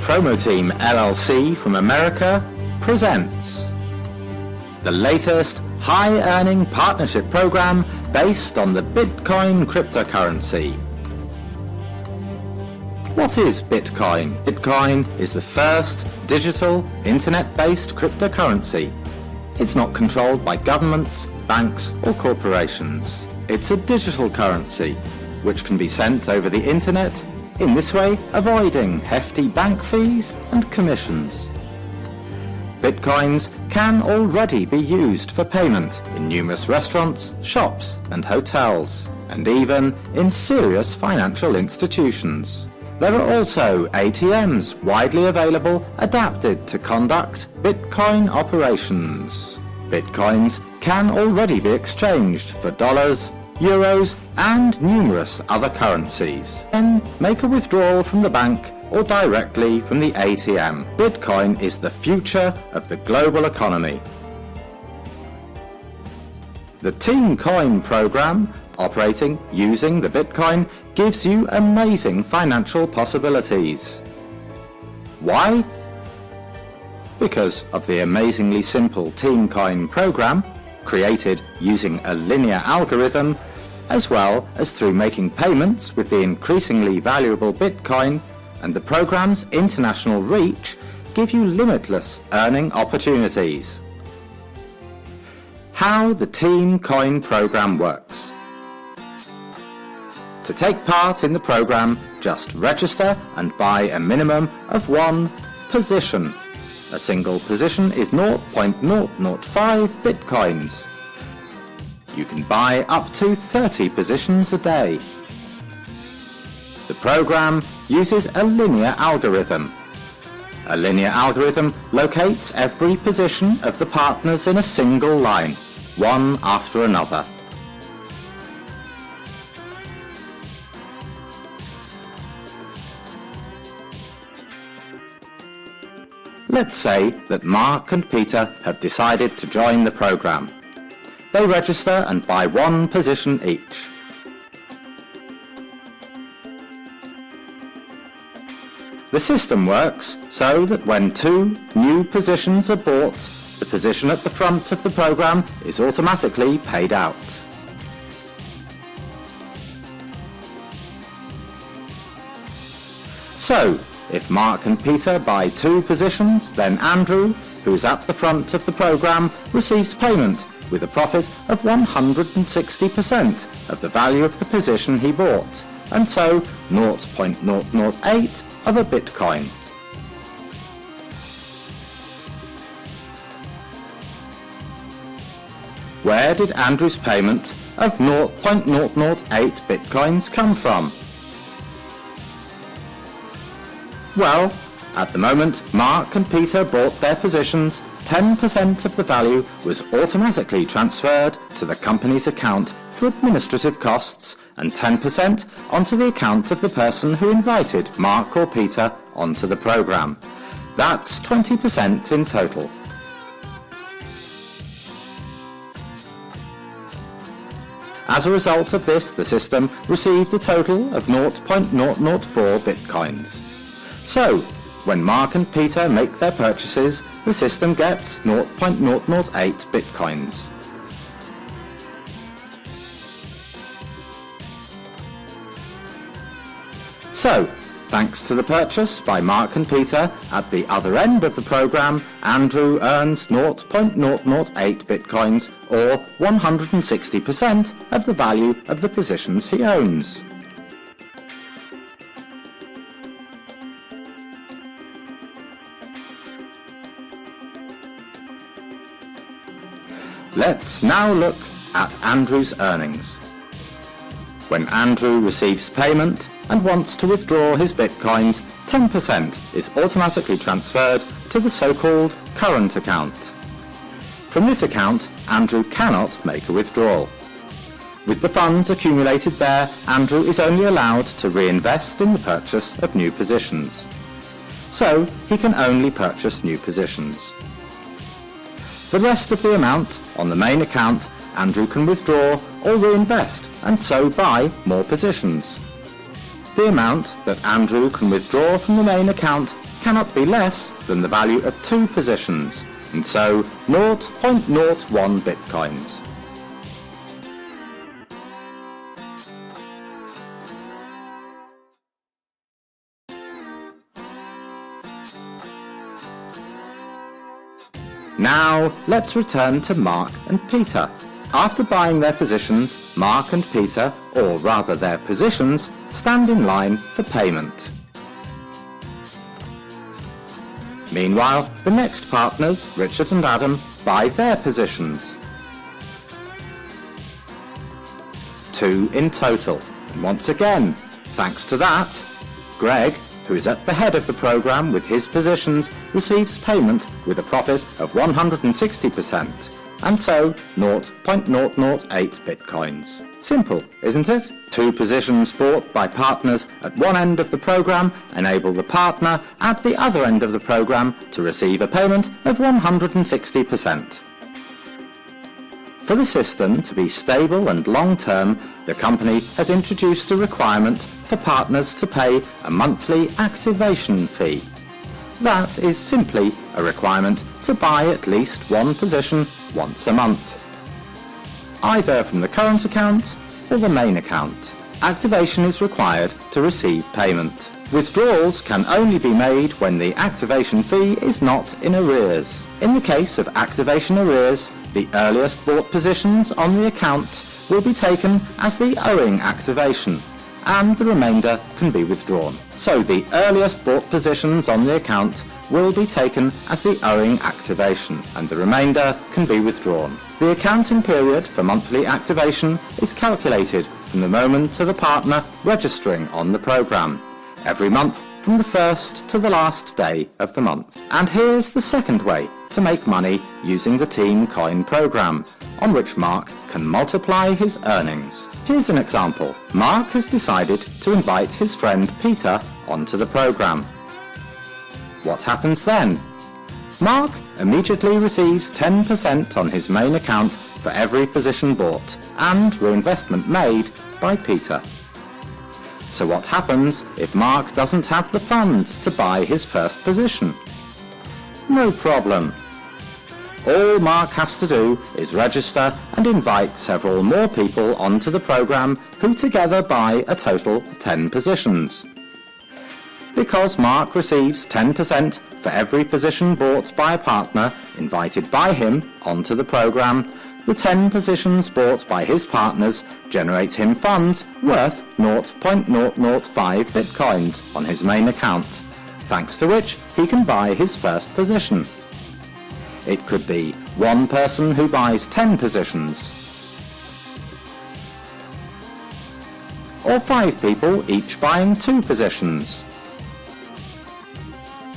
Promoteam LLC from America presents the latest high-earning partnership program based on the Bitcoin cryptocurrency. What is Bitcoin? Bitcoin is the first digital, internet-based cryptocurrency. It's not controlled by governments, banks or corporations. It's a digital currency which can be sent over the internet, in this way avoiding hefty bank fees and commissions. Bitcoins can already be used for payment in numerous restaurants, shops and hotels, and even in serious financial institutions. There are also ATMs widely available adapted to conduct Bitcoin operations. Bitcoins can already be exchanged for dollars, euros and numerous other currencies. Then make a withdrawal from the bank or directly from the ATM. Bitcoin is the future of the global economy. The Team Coin program, operating using the Bitcoin, gives you amazing financial possibilities. Why? Because of the amazingly simple Team Coin program, created using a linear algorithm, as well as through making payments with the increasingly valuable Bitcoin, and the program's international reach give you limitless earning opportunities. How the Team Coin program works. To take part in the program, just register and buy a minimum of one position. A single position is 0.005 Bitcoins. You can buy up to 30 positions a day. The program uses a linear algorithm. A linear algorithm locates every position of the partners in a single line, one after another. Let's say that Mark and Peter have decided to join the program. They register and buy one position each. The system works so that when two new positions are bought, the position at the front of the program is automatically paid out. So, if Mark and Peter buy two positions, then Andrew, who is at the front of the program, receives payment with a profit of 160% of the value of the position he bought, and so 0.008 of a Bitcoin. Where did Andrew's payment of 0.008 Bitcoins come from? Well, at the moment Mark and Peter bought their positions, 10% of the value was automatically transferred to the company's account for administrative costs and 10% onto the account of the person who invited Mark or Peter onto the program. That's 20% in total. As a result of this, the system received a total of 0.004 Bitcoins. So, when Mark and Peter make their purchases, the system gets 0.008 Bitcoins. So, thanks to the purchase by Mark and Peter, at the other end of the program, Andrew earns 0.008 Bitcoins, or 160% of the value of the positions he owns. Let's now look at Andrew's earnings. When Andrew receives payment and wants to withdraw his Bitcoins, 10% is automatically transferred to the so-called current account. From this account, Andrew cannot make a withdrawal. With the funds accumulated there, Andrew is only allowed to reinvest in the purchase of new positions. So, he can only purchase new positions. The rest of the amount on the main account, Andrew can withdraw or reinvest and so buy more positions. The amount that Andrew can withdraw from the main account cannot be less than the value of 2 positions, and so 0.01 bitcoins. Now, let's return to Mark and Peter. After buying their positions, Mark and Peter, or rather their positions, stand in line for payment. Meanwhile, the next partners, Richard and Adam, buy their positions. 2 in total. And once again, thanks to that, Greg, who is at the head of the program with his positions, receives payment with a profit of 160%, and so 0.008 bitcoins. Simple, isn't it? 2 positions bought by partners at one end of the program enable the partner at the other end of the program to receive a payment of 160%. For the system to be stable and long-term, the company has introduced a requirement for partners to pay a monthly activation fee. That is simply a requirement to buy at least 1 position once a month, either from the current account or the main account. Activation is required to receive payment. Withdrawals can only be made when the activation fee is not in arrears. In the case of activation arrears, the earliest bought positions on the account will be taken as the owing activation, and the remainder can be withdrawn. So the earliest bought positions on the account will be taken as the owing activation, and the remainder can be withdrawn. The accounting period for monthly activation is calculated from the moment of a partner registering on the program, every month from the first to the last day of the month. And here's the second way to make money using the Team Coin program, on which Mark can multiply his earnings. Here's an example. Mark has decided to invite his friend Peter onto the program. What happens then? Mark immediately receives 10% on his main account for every position bought and reinvestment made by Peter. So what happens if Mark doesn't have the funds to buy his first position? No problem. All Mark has to do is register and invite several more people onto the program who together buy a total of 10 positions. Because Mark receives 10% for every position bought by a partner invited by him onto the program, the 10 positions bought by his partners generate him funds worth 0.005 bitcoins on his main account, thanks to which he can buy his first position. It could be 1 person who buys 10 positions, or 5 people each buying 2 positions,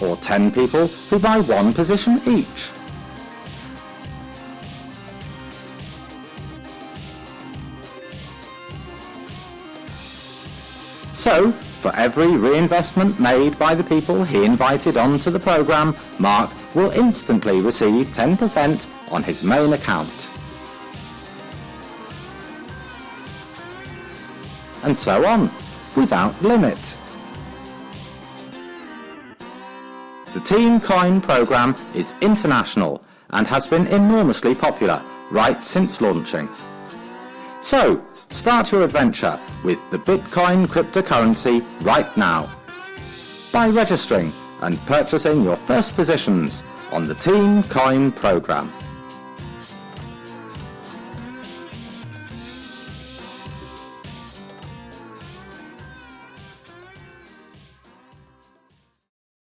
or 10 people who buy 1 position each. So, for every reinvestment made by the people he invited onto the program, Mark will instantly receive 10% on his main account. And so on, without limit. The Team Coin program is international and has been enormously popular right since launching. So, start your adventure with the Bitcoin cryptocurrency right now by registering and purchasing your first positions on the Team Coin program.